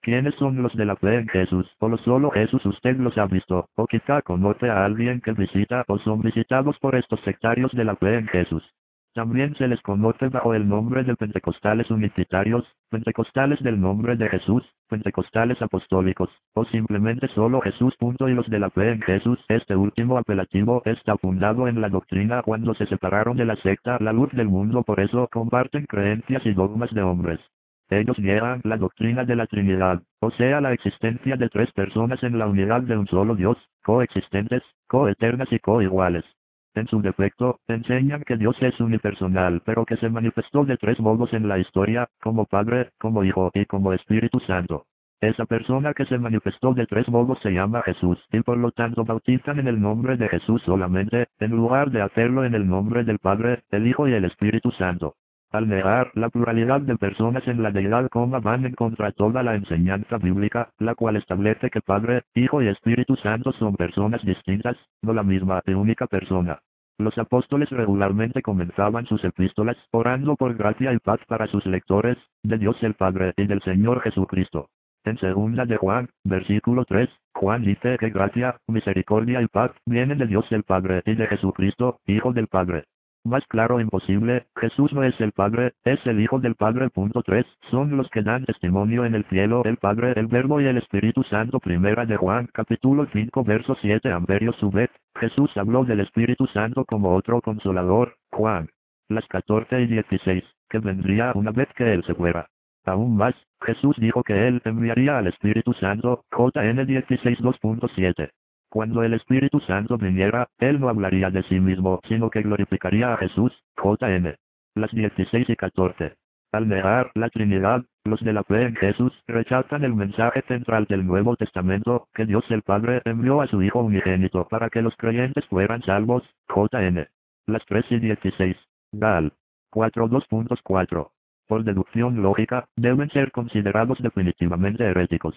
¿Quiénes son los de la fe en Jesús? ¿O solo Jesús usted los ha visto? ¿O quizá conoce a alguien que visita o son visitados por estos sectarios de la fe en Jesús? También se les conoce bajo el nombre de pentecostales unicitarios, pentecostales del nombre de Jesús, pentecostales apostólicos, o simplemente solo Jesús. Y los de la fe en Jesús, este último apelativo está fundado en la doctrina cuando se separaron de la secta La Luz del Mundo, por eso comparten creencias y dogmas de hombres. Ellos niegan la doctrina de la Trinidad, o sea la existencia de tres personas en la unidad de un solo Dios, coexistentes, coeternas y coiguales. En su defecto, enseñan que Dios es unipersonal pero que se manifestó de tres modos en la historia, como Padre, como Hijo y como Espíritu Santo. Esa persona que se manifestó de tres modos se llama Jesús, y por lo tanto bautizan en el nombre de Jesús solamente, en lugar de hacerlo en el nombre del Padre, el Hijo y el Espíritu Santo. Al negar la pluralidad de personas en la deidad, van en contra toda la enseñanza bíblica, la cual establece que Padre, Hijo y Espíritu Santo son personas distintas, no la misma y única persona. Los apóstoles regularmente comenzaban sus epístolas orando por gracia y paz para sus lectores, de Dios el Padre y del Señor Jesucristo. En 2 de Juan, versículo 3, Juan dice que gracia, misericordia y paz vienen de Dios el Padre y de Jesucristo, Hijo del Padre. Más claro imposible, Jesús no es el Padre, es el Hijo del Padre. 3. Son los que dan testimonio en el cielo, el Padre, el Verbo y el Espíritu Santo. 1 de Juan, capítulo 5, verso 7. Su vez, Jesús habló del Espíritu Santo como otro consolador, Juan. Las 14 y 16, que vendría una vez que Él se fuera. Aún más, Jesús dijo que Él enviaría al Espíritu Santo, JN 16 2.7. Cuando el Espíritu Santo viniera, Él no hablaría de sí mismo, sino que glorificaría a Jesús, JN. Las 16 y 14. Al negar la Trinidad, los de la fe en Jesús rechazan el mensaje central del Nuevo Testamento, que Dios el Padre envió a su Hijo unigénito para que los creyentes fueran salvos, JN. Las 3 y 16. Gal. 4.2.4. Por deducción lógica, deben ser considerados definitivamente heréticos.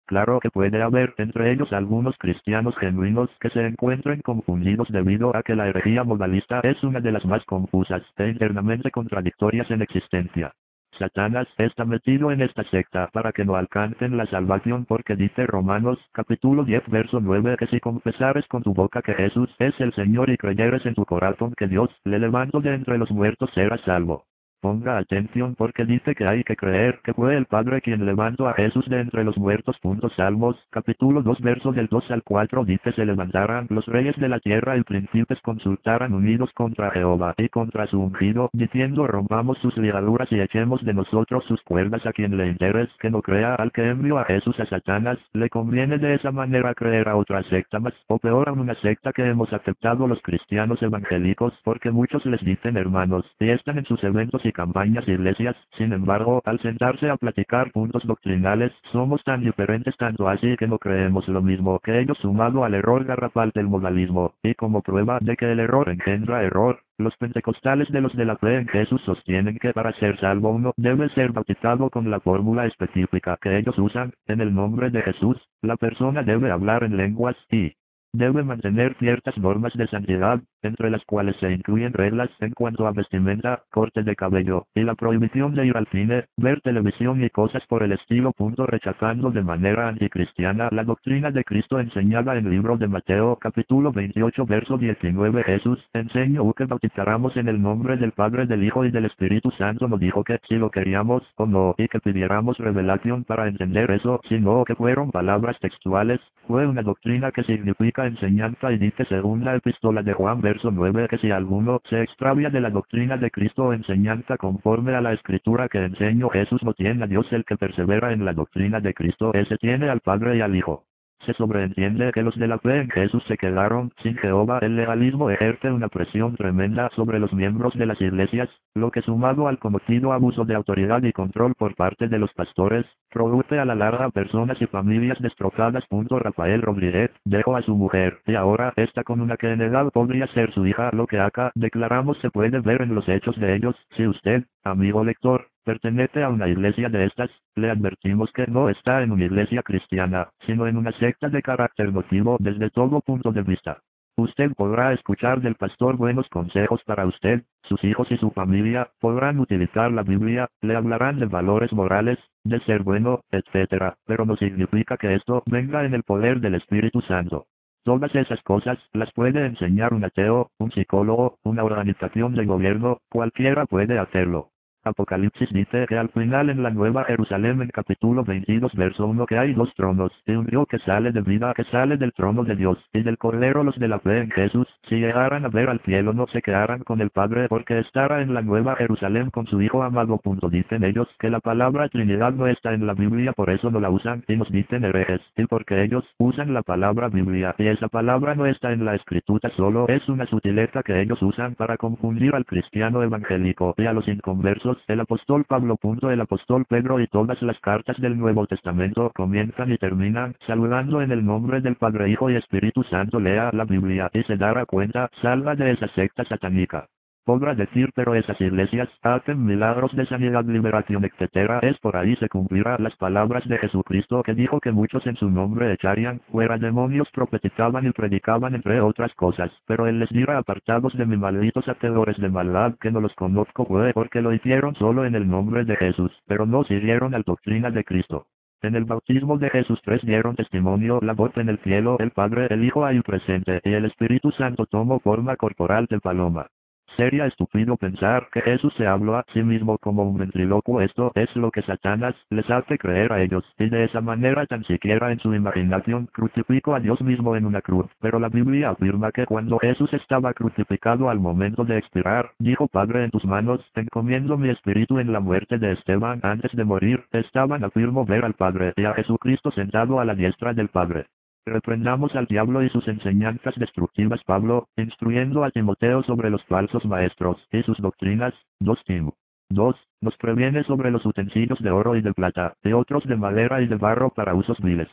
Claro que puede haber entre ellos algunos cristianos genuinos que se encuentren confundidos debido a que la herejía modalista es una de las más confusas e internamente contradictorias en existencia. Satanás está metido en esta secta para que no alcancen la salvación, porque dice Romanos capítulo 10 verso 9 que si confesares con tu boca que Jesús es el Señor y creyeres en tu corazón que Dios le levantó de entre los muertos serás salvo. Ponga atención porque dice que hay que creer que fue el Padre quien levantó a Jesús de entre los muertos. Salmos, capítulo 2 versos del 2 al 4 dice: se levantarán los reyes de la tierra y príncipes consultarán unidos contra Jehová y contra su ungido, diciendo: rompamos sus ligaduras y echemos de nosotros sus cuerdas. A quien le interese que no crea al que envió a Jesús a Satanás, le conviene de esa manera creer a otra secta más, o peor aún una secta que hemos aceptado los cristianos evangélicos, porque muchos les dicen hermanos, y están en sus eventos y campañas iglesias. Sin embargo, al sentarse a platicar puntos doctrinales, somos tan diferentes tanto así que no creemos lo mismo que ellos, sumado al error garrafal del modalismo, y como prueba de que el error engendra error, los pentecostales de los de la fe en Jesús sostienen que para ser salvo uno debe ser bautizado con la fórmula específica que ellos usan, en el nombre de Jesús, la persona debe hablar en lenguas y debe mantener ciertas normas de santidad, entre las cuales se incluyen reglas en cuanto a vestimenta, corte de cabello, y la prohibición de ir al cine, ver televisión y cosas por el estilo. Rechazando de manera anticristiana la doctrina de Cristo enseñada en el libro de Mateo capítulo 28 verso 19, Jesús enseñó que bautizáramos en el nombre del Padre, del Hijo y del Espíritu Santo. No dijo que si lo queríamos o no, y que pidiéramos revelación para entender eso, sino que fueron palabras textuales. Fue una doctrina que significa enseñanza, y dice segunda epístola de Juan verso 9 que si alguno se extravía de la doctrina de Cristo o enseñanza conforme a la escritura que enseñó Jesús, no tiene a Dios. El que persevera en la doctrina de Cristo, ese tiene al Padre y al Hijo. Se sobreentiende que los de la fe en Jesús se quedaron sin Jehová. El legalismo ejerce una presión tremenda sobre los miembros de las iglesias, lo que, sumado al conocido abuso de autoridad y control por parte de los pastores, produce a la larga personas y familias destrozadas. Rafael Rodríguez dejó a su mujer, y ahora está con una que en edad podría ser su hija. Lo que acá declaramos se puede ver en los hechos de ellos. Si usted, amigo lector, pertenece a una iglesia de estas, le advertimos que no está en una iglesia cristiana, sino en una secta de carácter nocivo desde todo punto de vista. Usted podrá escuchar del pastor buenos consejos para usted, sus hijos y su familia, podrán utilizar la Biblia, le hablarán de valores morales, de ser bueno, etc., pero no significa que esto venga en el poder del Espíritu Santo. Todas esas cosas las puede enseñar un ateo, un psicólogo, una organización de gobierno, cualquiera puede hacerlo. Apocalipsis dice que al final en la Nueva Jerusalén en capítulo 22 verso 1 que hay dos tronos, y un río que sale de vida que sale del trono de Dios, y del Cordero los de la fe en Jesús, si llegaran a ver al cielo no se quedarán con el Padre porque estará en la Nueva Jerusalén con su Hijo amado. Dicen ellos que la palabra Trinidad no está en la Biblia, por eso no la usan, y nos dicen herejes, y porque ellos usan la palabra Biblia, y esa palabra no está en la Escritura, solo es una sutileza que ellos usan para confundir al cristiano evangélico y a los inconversos. El apóstol Pablo. El apóstol Pedro y todas las cartas del Nuevo Testamento comienzan y terminan saludando en el nombre del Padre, Hijo y Espíritu Santo. Lea la Biblia y se dará cuenta, salga de esa secta satánica. Podrá decir, pero esas iglesias hacen milagros de sanidad, liberación, etc. Es por ahí se cumplirá las palabras de Jesucristo que dijo que muchos en su nombre echarían fuera demonios, profetizaban y predicaban entre otras cosas. Pero él les dirá, apartados de mí, malditos hacedores de maldad, que no los conozco, porque lo hicieron solo en el nombre de Jesús, pero no siguieron la doctrina de Cristo. En el bautismo de Jesús 3 dieron testimonio, la voz en el cielo, el Padre, el Hijo ahí presente, y el Espíritu Santo tomó forma corporal de paloma. Sería estúpido pensar que Jesús se habló a sí mismo como un ventrílocuo. Esto es lo que Satanás les hace creer a ellos, y de esa manera tan siquiera en su imaginación crucificó a Dios mismo en una cruz. Pero la Biblia afirma que cuando Jesús estaba crucificado al momento de expirar, dijo: Padre, en tus manos encomiendo mi espíritu. En la muerte de Esteban antes de morir, estaban afirmó ver al Padre y a Jesucristo sentado a la diestra del Padre. Reprendamos al diablo y sus enseñanzas destructivas. Pablo, instruyendo a Timoteo sobre los falsos maestros y sus doctrinas, 2 Tim. 2, nos previene sobre los utensilios de oro y de plata, y otros de madera y de barro para usos viles.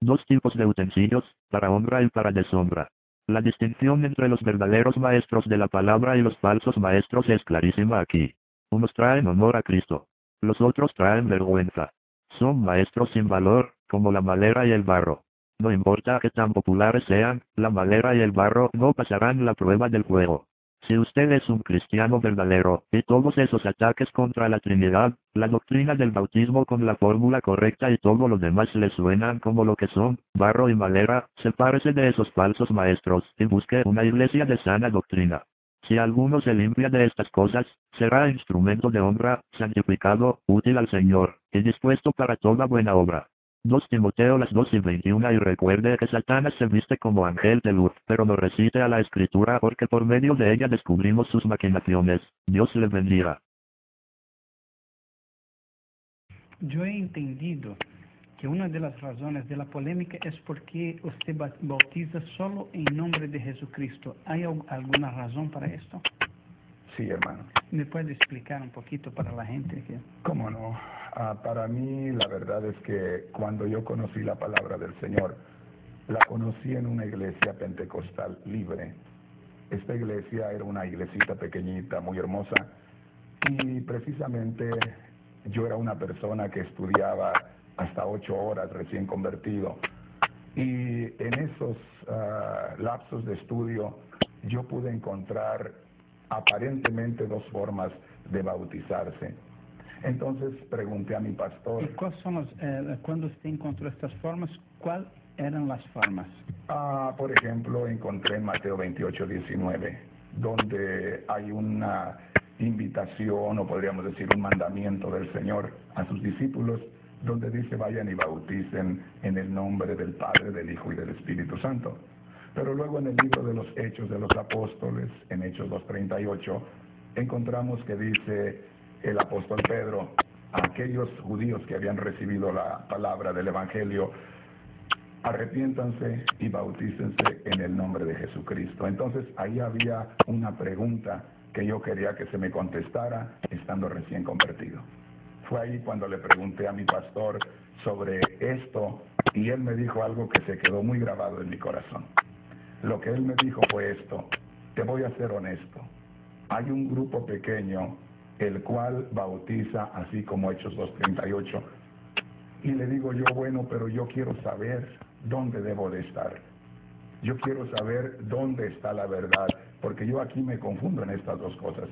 2 tipos de utensilios, para honra y para deshonra. La distinción entre los verdaderos maestros de la palabra y los falsos maestros es clarísima aquí. Unos traen honor a Cristo. Los otros traen vergüenza. Son maestros sin valor, como la madera y el barro. No importa que tan populares sean, la madera y el barro no pasarán la prueba del fuego. Si usted es un cristiano verdadero, y todos esos ataques contra la Trinidad, la doctrina del bautismo con la fórmula correcta y todo lo demás le suenan como lo que son, barro y madera, sepárese de esos falsos maestros, y busque una iglesia de sana doctrina. Si alguno se limpia de estas cosas, será instrumento de honra, santificado, útil al Señor, y dispuesto para toda buena obra. 2 Timoteo las 2:21. Y recuerde que Satanás se viste como ángel de luz, pero no resiste a la Escritura porque por medio de ella descubrimos sus maquinaciones. Dios le bendiga. Yo he entendido que una de las razones de la polémica es porque usted bautiza solo en nombre de Jesucristo. ¿Hay alguna razón para esto? Sí, hermano. ¿Me puede explicar un poquito para la gente? ¿Cómo no? Para mí, la verdad es que cuando yo conocí la palabra del Señor, la conocí en una iglesia pentecostal libre. Esta iglesia era una iglesita pequeñita, muy hermosa, y precisamente yo era una persona que estudiaba hasta 8 horas recién convertido. Y en esos lapsos de estudio yo pude encontrar aparentemente 2 formas de bautizarse. Entonces pregunté a mi pastor. ¿Y cuáles son cuando usted encontró estas formas, cuáles eran las formas? Por ejemplo, encontré en Mateo 28:19, donde hay una invitación, o podríamos decir un mandamiento del Señor a sus discípulos, donde dice: vayan y bauticen en el nombre del Padre, del Hijo y del Espíritu Santo. Pero luego en el libro de los Hechos de los Apóstoles, en Hechos 2:38, encontramos que dice el apóstol Pedro a aquellos judíos que habían recibido la palabra del Evangelio: arrepiéntanse y bautícense en el nombre de Jesucristo. Entonces ahí había una pregunta que yo quería que se me contestara estando recién convertido. Fue ahí cuando le pregunté a mi pastor sobre esto, y él me dijo algo que se quedó muy grabado en mi corazón. Lo que él me dijo fue esto: te voy a ser honesto, hay un grupo pequeño el cual bautiza así como Hechos 2:38, y le digo yo: bueno, pero yo quiero saber dónde debo de estar. Yo quiero saber dónde está la verdad, porque yo aquí me confundo en estas dos cosas.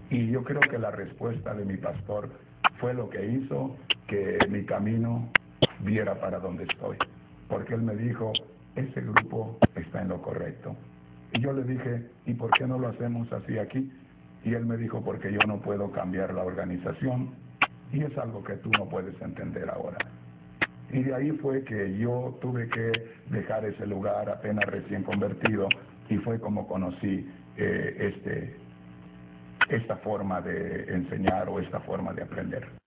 Y yo creo que la respuesta de mi pastor fue lo que hizo que mi camino viera para donde estoy. Porque él me dijo, ese grupo está en lo correcto. Y yo le dije, ¿y por qué no lo hacemos así aquí? Y él me dijo, porque yo no puedo cambiar la organización, y es algo que tú no puedes entender ahora. Y de ahí fue que yo tuve que dejar ese lugar apenas recién convertido, y fue como conocí esta forma de enseñar o esta forma de aprender.